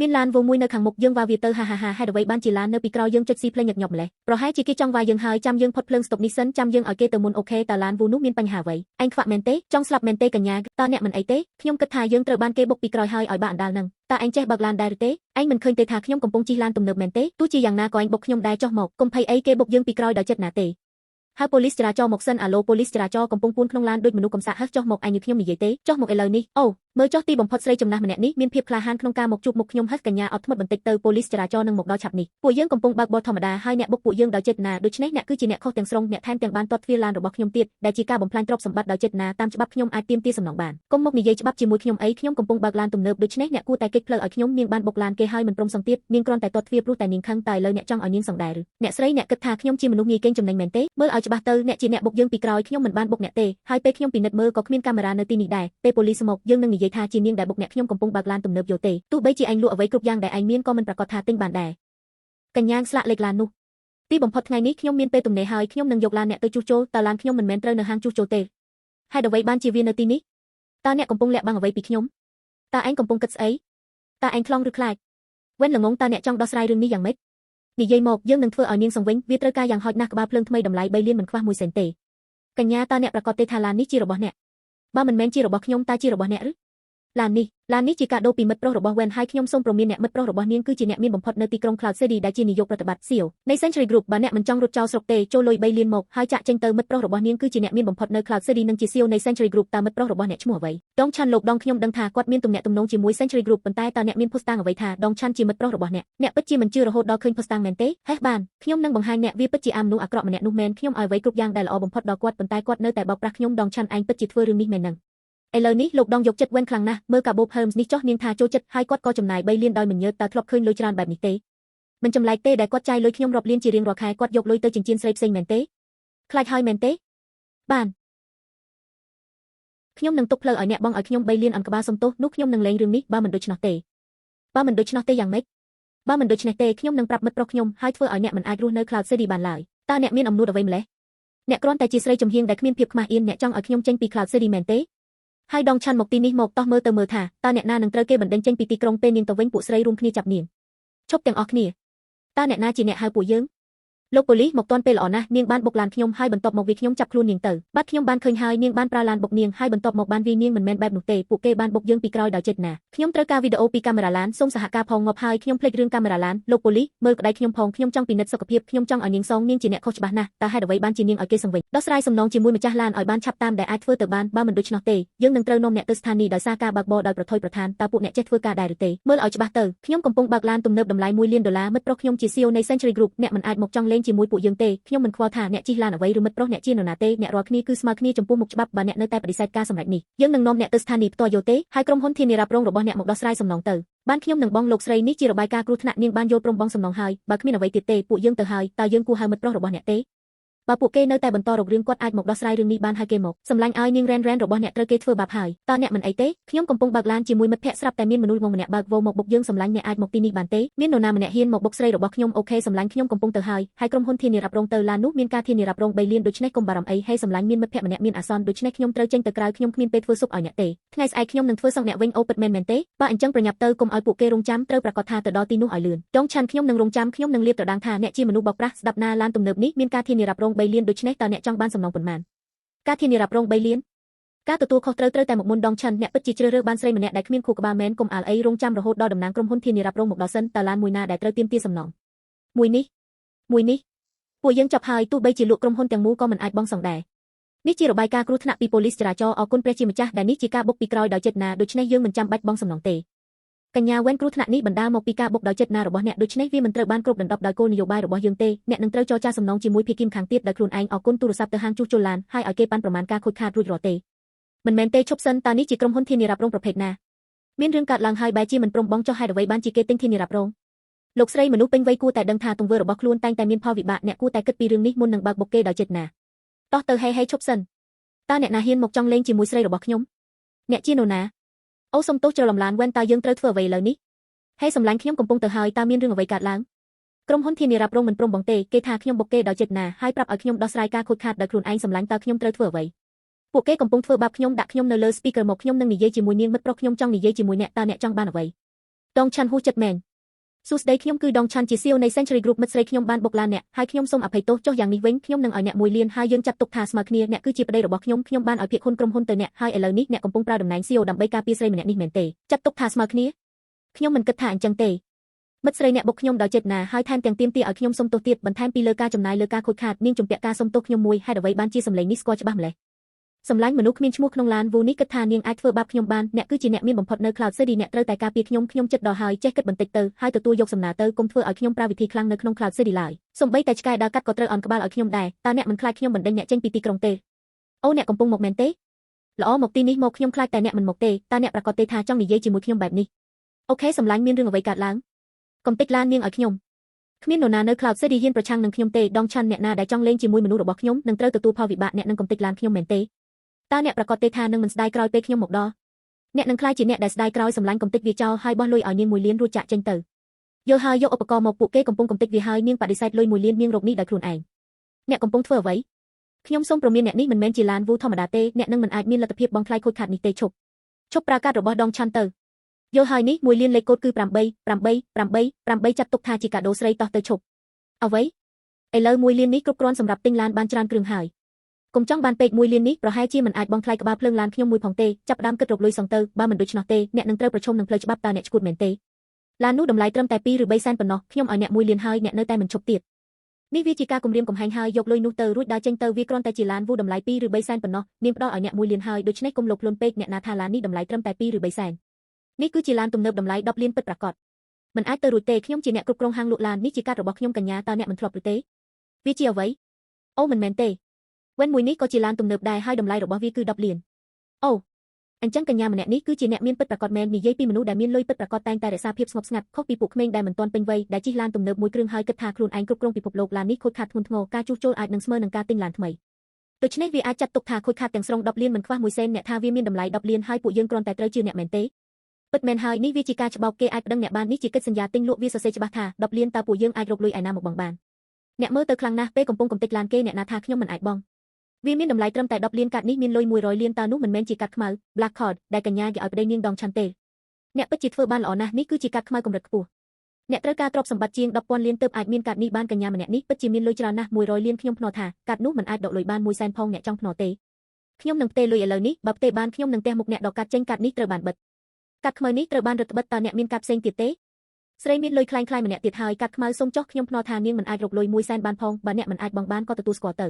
មានឡានវងមួយនៅខាងមុខយើងវ៉ាវាទៅហាហាហេតុអ្វីបានជាឡាននៅពីក្រោយយើងចុចស៊ីភ្លេងញឹកញាប់ម្លេះប្រហែលជាគេចង់វាយយើងហើយចាំយើងផុតភ្លើងស្តុបនេះសិនចាំយើងឲ្យគេទៅមុនអូខេតើឡានវូនោះមានបញ្ហាអ្វីអញខ្វាក់មែនទេចង់ស្លាប់មែនទេកញ្ញាតើអ្នកមិនអីទេខ្ញុំគិតថាយើងត្រូវបានគេបុកពីក្រោយហើយឲ្យបាក់អណ្ដាលនឹងតើអញចេះបើកឡានដែរឬទេអញមិនឃើញទេថាខ្ញុំកំពុងជិះឡានទំនើបមែនទេទោះជាយ៉ាងណាក៏អញបុកខ្ញុំដែរចុះមកកុំភ័យអីគេបុកយើងពីក្រោយដោយចិត្តណាទេហើយប៉ូលីសចរាចរណ៍មកសិនអាឡូប៉ូលីសចរាចរណ៍កំពុងពួនក្នុងឡានដូចមនុស្សកំសាកហឹសចុះមកអញខ្ញុំនិយាយទេចុះមកឥឡូវនេះអូមើលចុះទីបំផុតស្រីចំណាស់ម្នាក់នេះមានភាពក្លាហានក្នុងការមកជួបមុខខ្ញុំហឹសកញ្ញាអត់ធ្មត់បន្តិចទៅប៉ូលីសចរាចរណ៍នឹងមកដល់ឆាប់នេះពួកយើងកំពុងបើកបរធម្មតាហើយអ្នកបុកពួកយើងដោយចេតនាដូច្នេះអ្នកគឺជាអ្នកខុសទាំងស្រុងអ្នកថែមទាំងបានទាត់ទ្វារឡានរបស់ខ្ញុំទៀតដែលជាការបំផ្លាញទ្រព្យសម្បត្តិដោយចេតនាតាមច្បាប់ខ្ញុំអាចទាមទារសំណងបានកុំមកនិយាយច្បាប់ជាមួយខ្ញុំអីខ្ញុំកំពុងបើកឡានទំនើបដូច្នេះអ្នកគួរតែគេចផ្លូវឲ្យខ្ញុំនាងបានបុកឡានគេហើយមិនព្រមសងទៀតនាងគ្រាន់តែទាត់ទ្វារព្រោះតែនាងខឹងតែឥឡូវអ្នកចង់ឲ្យនាងសងដែរឬអ្នកស្រីអ្នកគិតថាខ្ញុំជាមនុស្សងាយគេងចំណេញមែនទេមើលឲ្យច្បាស់ទៅអ្នកជាអ្នកបុកយើងពីក្រោយខ្ញុំមិនបានបុកអ្នកទេហើយពេលខ្ញុំពិនិត្យមើលក៏គ្មានកាមេរ៉ានៅទីនេះដែរពេលប៉ូលីសមកយើងនឹងនិយាយថាជានាងដែលបុកអ្នកខ្ញុំកំពុងបើកឡានទំនើបយកទេទោះបីជាអញលក់អ្វីគ្រប់យ៉ាងដែលអញមានក៏មិនប្រកាសថាទិញបានដែរកញ្ញាស្លាកលេខឡាននោះទីបំផុតថ្ងៃនេះខ្ញុំមានពេលទំនេរហើយខ្ញុំនឹងយកឡានអ្នកទៅជួសជុលតើឡានខ្ញុំមិនមែនត្រូវនៅហាងជួសជុលទេហើយអ្វីបានជាវានៅទីនេះតើអ្នកកំពុងលាក់បាំងអ្វីពីខ្ញុំតើអញកំពុងគិតស្អីតើអញខ្លងឬខ្លាចវិញល្ងងតើអ្នកចង់ដោះស្រាយរឿងនេះយ៉ាងម៉េចនិយាយមកយើងនឹងធ្វើឲ្យនាងសង្វិញវាត្រូវការយ៉ាងហោចណាស់ក្បាលភ្លើងថ្មីតម្លៃ3លានមិនខ្វះ1សេនទេកញ្ញាតើអ្នកប្រកាសទេថាឡាននេះជារបស់អ្នកបើមិនមែនជារបស់ខ្ញុំតើជារបស់អ្នកឬឡាននេះជាកាដូពីមិត្តប្រុសរបស់ Wen ហើយខ្ញុំសូមព្រមានអ្នកមិត្តប្រុសរបស់នាងគឺជាអ្នកមានបំផុតនៅទីក្រុង Cloud City ដែលជានាយកប្រតិបត្តិ CEO នៃ Century Group បើអ្នកមិនចង់រត់ចោលស្រុកទេចូលលុយ3លានមកហើយចាក់ចេញទៅមិត្តប្រុសរបស់នាងគឺជាអ្នកមានបំផុតនៅ Cloud City និងជា CEO នៃ Century Group តើមិត្តប្រុសរបស់អ្នកឈ្មោះអ្វីដងឆាន់លោកដងខ្ញុំដឹងថាគាត់មានទំនាក់ទំនងជាមួយ Century Group ប៉ុន្តែតើអ្នកមានភស្តុតាងអ្វីថាដងឆាន់ជាមិត្តប្រុសរបស់អ្នកពិតជាមិនជឿរហូតដល់ឃើញភស្តុតាងមែនទេហេះបានខ្ញុំនឹងបង្ហាញអ្នកវាពិតជាអាមនុស្សអាក្រក់ម្នាក់នោះមែនខ្ញុំឲ្យអ្វីគ្រប់យ៉ាងដែលល្អបំផុតដល់គាត់ប៉ុន្តែគាត់នៅតែបោកប្រាស់ខ្ញុំដងឆាន់ឯងពិតជាធ្វើរឿងនេះមែននឹងឥឡូវនេះលោកដងយកចិត្ត Wen ខ្លាំងណាស់មើលកាបូប Hermes នេះចុះនាងថាចូលចិត្តហើយគាត់ក៏ចំណាយ3លានដោយមិនញើតតើធ្លាប់ឃើញលុយច្រើនបែបនេះទេមិនចម្លែកទេដែលគាត់ចាយលុយខ្ញុំរាប់លានជារៀងរាល់ខែគាត់យកលុយទៅចិញ្ចៀនស្រីផ្សេងមែនទេខ្លាចហើយមែនទេបានខ្ញុំនឹងទុកផ្លូវឲ្យអ្នកបងឲ្យខ្ញុំ3លានអង្កបាសុំទោសនោះខ្ញុំនឹងលែងរឿងនេះបើមិនដូច្នោះទេយ៉ាងម៉េចបើមិនដូច្នេះទេខ្ញុំនឹងប្រាប់មិត្តប្រុសខ្ញុំហើយធ្វើឲ្យអ្នកមិនអាចរស់នៅ Cloud City បានឡើយតើអ្នកមានអំនួតអ្វីម្លេះអ្នកគ្រាន់តែជាស្រីចំហៀងដែលគ្មានភាពខ្មាស់អៀនអ្នកចង់ឲ្យខ្ញុំចេញពី Cloud City មែនទេហើយដងឆាន់មកទីនេះមកតោះមើលថាតើអ្នកណានឹងត្រូវគេបណ្ដេញចេញពីទីក្រុងពេលនាងទៅវិញពួកស្រីរួមគ្នាចាប់នាងឈប់ទាំងអស់គ្នាតើអ្នកណាជាអ្នកហៅពួកយើងលោកប៉ូលីសមកទាន់ពេលល្អណាស់នាងបានបុកឡានខ្ញុំហើយបន្ទាប់មកវាខ្ញុំចាប់ខ្លួននាងទៅបាត់ខ្ញុំបានឃើញហើយនាងបានប្រើឡានបុកនាងហើយបន្ទាប់មកបានវានាងមិនមែនបែបនោះទេពួកគេបានបុកយើងពីក្រោយដោយចេតនាខ្ញុំត្រូវការវីដេអូពីកាមេរ៉ាឡានសូមសហការផងងាប់ហើយខ្ញុំភ្លេចរឿងកាមេរ៉ាឡានលោកប៉ូលីសមើលក្តីខ្ញុំផងខ្ញុំចង់ពិនិត្យសុខភាពខ្ញុំចង់ឲ្យនាងសងនាងជាអ្នកខុសច្បាស់ណាស់តើហេតុអ្វីបានជានាងឲ្យគេសង្វិញដោះស្រាយសំណងជាមួយម្ចាស់ឡានឲ្យបានឆាប់តាមដែលអាចធ្វើទៅបានបើមិនដូច្នោះទេយើងនឹងត្រូវនាំអ្នកទៅស្ថានីយ៍ដោយសារការបើកបរដោយប្រថុយប្រឋានតើពួកអ្នកចេះធ្វើការដែរឬទេមើលឲ្យច្បាស់ទៅខ្ញុំកំពុងបើកឡានទំនើបតម្លៃ$1លានមិត្តប្រុសខ្ញុំជា CEO នៃ Century Group អ្នកមិនអាចមកចង់លេងជាមួយពួកយើងទេខ្ញុំមិនខ្វល់ថាអ្នកជិះឡានអ្វីឬមិត្តប្រុសអ្នកជានរណាទេអ្នករាល់គ្នាគឺស្មើគ្នាចំពោះមុខច្បាប់បើអ្នកនៅតែបដិសេធការសម្រេចនេះយើងនឹងនាំអ្នកទៅស្ថានីយ៍ផ្ទាល់យកទេហើយក្រុមហ៊ុនធានារ៉ាប់រងរបស់អ្នកមកដោះស្រាយសំណងទៅបានខ្ញុំនឹងបងលោកស្រីនេះជារបាយការណ៍គ្រោះថ្នាក់នាងបានយល់ព្រមបងសំណងហើយបើគ្មានអ្វីទៀតទេពួកយើងទៅហើយតើយើងគួរហៅមិត្តប្រុសរបស់អ្នកទេបើពួកគេនៅតែបន្តរករឿងគាត់អាចមកដោះស្រាយរឿងនេះបានហើយគេមកសម្លាញ់ឲ្យនាងរ៉ែនរបស់អ្នកត្រូវគេធ្វើបាបហើយតើអ្នកមិនអីទេខ្ញុំកំពុងបើកឡានជាមួយមិត្តភក្តិស្រាប់តែមានមនុស្សងងម្នាក់បើកវោមកបុកយើងសម្លាញ់អ្នកអាចមកទីនេះបានទេមាននរណាម្នាក់ហ៊ានមកបុកស្រីរបស់ខ្ញុំអូខេសម្លាញ់ខ្ញុំកំពុងទៅហើយក្រុមហ៊ុនធានារ៉ាប់រងទៅឡាននោះមានការធានារ៉ាប់រង3លានដូច្នេះកុំបារម្ភអីហើយសម្លាញ់មានមិត្តភក្តិម្នាក់មានអាសន្នដូច្នេះខ្ញុំត្រូវចេញទៅក្រៅខ្ញុំគ្មានពេលធ្វើសុខឲ្យអ្នកទេថ្ងៃស្អែកខ្ញុំនឹងធ្វើសងអ្នកវិញអូពិតមែនទេបើអញ្ចឹងប្រញាប់ទៅកុំឲ្យពួកគេរងចាំត្រូវប្រកាសថាទៅដល់ទីនោះឲ្យលឿនដងឆាន់ខ្ញុំនឹងរងចាំខ្ញុំនឹងលាបត្រដាងថាអ្នកជាមនុស្សបោកប្រាស់ស្ដាប់ណាឡានទំនើបនេះមានការធានារ៉ាប់រង3លានដូច្នេះតើអ្នកចង់បានសំណងប៉ុន្មានការធានារ៉ាប់រង3លានការទទួលខុសត្រូវតែមកមុនដងឆាន់អ្នកពិតជាជ្រើសរើសបានស្រីម្នាក់ដែលគ្មានខួរក្បាលមែនកុំអាលអីរងចាំរហូតដល់តំណាងក្រុមហ៊ុនធានារ៉ាប់រងមកដល់សិនតើឡានមួយណាដែលត្រូវទាមទារសំណងមួយនេះពួកយើងចាប់ហើយទោះបីជាលក់ក្រុមហ៊ុនទាំងមូលក៏មិនអាចបង់សងដែរនេះជារបាយការណ៍គ្រោះថ្នាក់ពីប៉ូលីសចរាចរណ៍អរគុណព្រះជាម្ចាស់ដែលនេះជាការបុកពីក្រោយដោយចេតនាដូច្នេះយើងមិនចាំបាច់បង់សំណងទេកញ្ញាវ៉ែនគ្រោះថ្នាក់នេះបណ្ដាលមកពីការបុកដោយចេតនារបស់អ្នកដូច្នេះវាមិនត្រូវបានគ្រប់ដណ្ដប់ដោយគោលនយោបាយរបស់យើងទេអ្នកនឹងត្រូវចរចាសំណងជាមួយភាគីម្ខាងទៀតដោយខ្លួនឯងអរគុណទូរស័ព្ទទៅហាងជួសជុលឡានហើយឲ្យគេប៉ាន់ប្រមាណការខូចខាតរួចរាល់ទេមិនមែនទេឈប់សិនតើនេះជាក្រុមហ៊ុនធានារ៉ាប់រងប្រភេទណាមានរឿងកើតឡើងហើយបែរជាមិនព្រមបង់ចុះហេតុអ្វីបានជាគេទិញធានារ៉ាប់រងលោកស្រីមនុស្សពេញវ័យគួរតែដឹងថាទង្វើរបស់ខ្លួនតែងតែមានផលវិបាកអ្នកគួរតែគិតពីរឿងនេះមុននឹងបើកបុកគេដោយចេតនាតោះទៅហេឈប់សិនតើអ្នកណាហ៊ានមកចង់លេងជាមួយស្រីរបស់ខ្ញុំអ្នកជានរណាអូសុំទោសច្រឡំឡានវ៉ែនតើយើងត្រូវធ្វើអ្វីឥឡូវនេះហេសម្លាញ់ខ្ញុំកំពុងទៅហើយតើមានរឿងអ្វីកើតឡើងក្រុមហ៊ុនធានារ៉ាប់រងមិនព្រមបងទេគេថាខ្ញុំបុកគេដោយចេតនាហើយប្រាប់ឲ្យខ្ញុំដោះស្រាយការខូចខាតដោយខ្លួនឯងសម្លាញ់តើខ្ញុំត្រូវធ្វើអ្វីពួកគេកំពុងធ្វើបាបខ្ញុំដាក់ខ្ញុំនៅលើ speaker មកខ្ញុំនឹងនិយាយជាមួយនាងមិត្តប្រុសខ្ញុំចង់និយាយជាមួយអ្នកតើអ្នកចង់បានអ្វី ដងឆាន់ហួសចិត្តមែនសួស្ដីខ្ញុំគឺដងឆាន់ជា CEO នៃ Century Group មិត្តស្រីខ្ញុំបានបុកឡានអ្នកហើយខ្ញុំសូមអភ័យទោសចុះយ៉ាងនេះវិញខ្ញុំនឹងឲ្យអ្នក1លានហើយយើងចាត់ទុកថាស្មើគ្នាអ្នកគឺជាប្តីរបស់ខ្ញុំបានឲ្យភាគហ៊ុនក្រុមហ៊ុនទៅអ្នកហើយឥឡូវនេះអ្នកកំពុងប្រើតំណែង CEO ដើម្បីការពារស្រីម្នាក់នេះមែនទេចាត់ទុកថាស្មើគ្នាខ្ញុំមិនគិតថាអញ្ចឹងទេមិត្តស្រីអ្នកបុកខ្ញុំដោយចេតនាហើយថែមទាំងទាមទារឲ្យខ្ញុំសុំទោសទៀតបន្ថែមពីលើការចំណាយលើការខូចខាតនាងជំពាក់ការសុំទោសខ្ញុំមួយហេតុអ្វីបានជាសម្លេងនេះស្គាល់ច្បាស់ម្ល៉េះសម្លាញ់មនុស្សគ្មានឈ្មោះក្នុងឡានវូនេះគិតថានាងអាចធ្វើបាបខ្ញុំបានអ្នកគឺជាអ្នកមានបំផុតនៅ Cloud City អ្នកត្រូវតែការពារខ្ញុំចិត្តដល់ហើយចេះគិតបន្តិចទៅហើយទទួលយកសំណើទៅកុំធ្វើឲ្យខ្ញុំប្រើវិធីខ្លាំងនៅក្នុង Cloud City ឡើយសូម្បីតែឆ្កែដើរកាត់ក៏ត្រូវអន់ក្បាលឲ្យខ្ញុំដែរតើអ្នកមិនខ្លាចខ្ញុំបណ្ដេញអ្នកចេញពីទីក្រុងទេអូអ្នកកំពុងមកមែនទេល្អមកទីនេះមកខ្ញុំខ្លាចតែអ្នកមិនមកទេតើអ្នកប្រកាសទេថាចង់និយាយជាមួយខ្ញុំបែបនេះអូខេសម្លាញ់មានរឿងអ្វីកើតឡើងកុំតិចឡាននាងឲ្យខ្ញុំគ្មាននរណានៅ Cloud City ហ៊ានប្រឆាំងនឹងខ្ញុំទេដងឆាន់អ្នកណាដែលចង់លេងជាមួយមនុស្សរបស់ខ្ញុំនឹងត្រូវទទួលផលវិបាកអ្នកនឹងកុំតិចឡានខ្ញុំមែនទេតើអ្នកប្រកាសទេថានឹងមិនស្ដាយក្រោយពេលខ្ញុំមកដល់អ្នកនឹងខ្លាចជាអ្នកដែលស្ដាយក្រោយសម្លាញ់កុំតិចវាចោលហើយបោះលុយឲ្យនាង1លានរួចចាក់ចេញទៅយកហើយយកឧបករណ៍មកពួកគេកំពុងកុំតិចវាហើយនាងបដិសេធលុយ1លាននាងរកនេះដោយខ្លួនឯងអ្នកកំពុងធ្វើអ្វីខ្ញុំសូមព្រមានអ្នកនេះមិនមែនជាឡានវូធម្មតាទេអ្នកនឹងមិនអាចមានលទ្ធភាពបង់ថ្លៃខូចខាតនេះទេឈប់ប្រើកាតរបស់ដងឆាន់ទៅយកហើយនេះ1លានលេខកូដគឺ88888ចាត់ទុកថាជាកាដូស្រីតោះទៅឈប់អ្វីឥឡូវ1លាននេះគ្រប់គ្រាន់សម្រាប់ទិញឡានបានច្រើនគ្រឿងហើយកុំចង់បានពេក1លាននេះប្រហែលជាមិនអាចបង់ថ្លៃក្បាលភ្លើងឡានខ្ញុំមួយផងទេចាប់ផ្ដើមគិតរកលុយសងទៅបើមិនដូច្នោះទេអ្នកនឹងត្រូវប្រឈមនឹងផ្លូវច្បាប់តើអ្នកឈួតមែនទេឡាននោះតម្លៃត្រឹមតែ2ឬ3សែនប៉ុណ្ណោះខ្ញុំឲ្យអ្នក1លានហើយអ្នកនៅតែមិនឈប់ទៀតនេះវាជាការគំរាមកំហែងហើយយកលុយនោះទៅរួចដើរចេញទៅវាគ្រាន់តែជាឡានវូតម្លៃ2ឬ3សែនប៉ុណ្ណោះនាងផ្ដល់ឲ្យអ្នក1លានហើយដូច្នេះកុំលោកខ្លួនពេកអ្នកណាថាឡាននេះតម្លៃត្រឹមតែ2ឬ3សែននេះគឺជាឡានទំនើបតម្លៃ10លានពិតប្រាកដមិនអាចទៅរួចទេខ្ញុំជាអ្នកគ្រប់គ្រងហាងលក់ឡាននេះជាកាតរបស់ខ្ញុំកញ្ញាតើអ្នកមិនធ្លាប់ឬទេវាជាអ្វីអូមិនមែនទេវិញមួយនេះក៏ជាឡានទំនើបដែរហើយតម្លៃរបស់វាគឺ10លានអូអញ្ចឹងកញ្ញាម្នាក់នេះគឺជាអ្នកមានពិតប្រាកដមែននិយាយពីមនុស្សដែលមានលុយពិតប្រាកដតែងតែរក្សាភាពស្ងប់ស្ងាត់ខុសពីពួកក្មេងដែលមិនទាន់ពេញវ័យដែលជិះឡានទំនើបមួយគ្រឿងហើយគិតថាខ្លួនឯងគ្រប់គ្រងពិភពលោកឡាននេះខូចខាតធ្ងន់ធ្ងរការជួសជុលអាចនឹងស្មើនឹងការទិញឡានថ្មីដូច្នេះវាអាចចាត់ទុកថាខូចខាតទាំងស្រុង10លានមិនខ្វះ1សេនអ្នកថាវាមានតម្លៃ10លានហើយពួកយើងគ្រាន់តែត្រូវជឿអ្នកមែនទេពិតមែនហើយនេះវាជាការច្បោកគេអាចប្តឹងអ្នកបាននេះជាកិច្ចសន្យាទិញលក់វាសរសេរច្បាស់ថា10លានតើពួកយើងអាចរកលុយឯណាមកបង់បានអ្នកមើលទៅខ្លាំងណាស់ពេលកំពុងកំទេចឡានគេអ្នកណាថាខ្ញុំមិនអាចបង់វាមានតម្លៃត្រឹមតែ10លានកាត់នេះមានលុយ100លានតើនោះមិនមែនជាកាត់ខ្មៅ Black Card ដែលកញ្ញាគេឲ្យប្តីនាងដងឆាន់ទេអ្នកពិតជាធ្វើបានល្អណាស់នេះគឺជាកាត់ខ្មៅកម្រិតខ្ពស់អ្នកត្រូវការទ្រព្យសម្បត្តិជាង10,000លានទើបអាចមានកាត់នេះបានកញ្ញាម្នាក់នេះពិតជាមានលុយច្រើនណាស់100លានខ្ញុំភ្នាល់ថាកាត់នោះមិនអាចដកលុយបាន1សែនផងអ្នកចង់ភ្នាល់ទេខ្ញុំនឹងផ្ទេរលុយឥឡូវនេះបើផ្ទេរបានខ្ញុំនឹងទះមុខអ្នកដកកាត់ចេញកាត់នេះត្រូវបានបិទកាត់ខ្មៅនេះត្រូវបានរឹតបន្តឹងតើអ្នកមានកាត់ផ្សេងទៀតទេស្រីមានលុយខ្លាំងៗម្នាក់ទៀតហើយកាត់ខ្មៅសុំចុះខ្ញុំភ្នាល់ថានាងមិនអាចរកលុយ1សែនបានផងបើអ្នកមិនអាចបង់បានក៏ទទួលស្គាល់ទៅ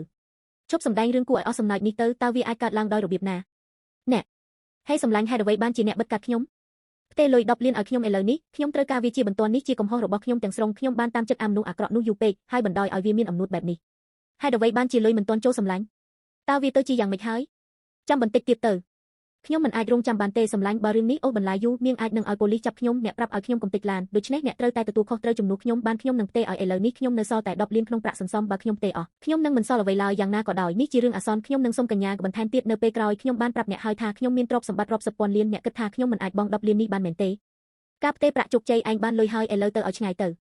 ជប់សម្ដែងរឿងគួរឲ្យអស់សំណើចនេះទៅតើវាអាចកើតឡើងដោយរបៀបណាអ្នកហើយសម្លាញ់ហេតុអ្វីបានជាអ្នកបិទកាត់ខ្ញុំផ្ទេរលុយ10លានឲ្យខ្ញុំឥឡូវនេះខ្ញុំត្រូវការវាជាបន្ទាន់នេះជាកំហុសរបស់ខ្ញុំទាំងស្រុងខ្ញុំបានតាមចិត្តអាមនុស្សអាក្រក់នោះយូរពេកហើយបណ្ដោយឲ្យវាមានអំនួតបែបនេះហេតុអ្វីបានជាលុយមិនទាន់ចូលសម្លាញ់តើវាទៅជាយ៉ាងម៉េចហើយចាំបន្តិចទៀតទៅខ្ញុំមិនអាចរងចាំបានទេសម្លាញ់បើរឿងនេះអូសបន្លាយយូរនាងអាចនឹងឲ្យប៉ូលីសចាប់ខ្ញុំអ្នកប្រាប់ឲ្យខ្ញុំកុំតិចឡានដូច្នេះអ្នកត្រូវតែទទួលខុសត្រូវជំនួសខ្ញុំបានខ្ញុំនឹងផ្ទេរឲ្យឥឡូវនេះខ្ញុំនៅសល់តែ10លានក្នុងប្រាក់សន្សំបើខ្ញុំផ្ទេរអស់ខ្ញុំនឹងមិនសល់អ្វីឡើយយ៉ាងណាក៏ដោយនេះជារឿងអាសន្នខ្ញុំនឹងសុំកញ្ញាបន្ថែមទៀតនៅពេលក្រោយខ្ញុំបានប្រាប់អ្នកហើយថាខ្ញុំមានទ្រព្យសម្បត្តិរាប់សិបពាន់លានអ្នកគិតថាខ្ញុំមិនអាចបង់10លាននេះបានមែនទេការផ្ទេរប្រាក់ជោគជ័យឯងបានលុយហើយឥឡូវទៅឲ្យឆ្ងាយទៅ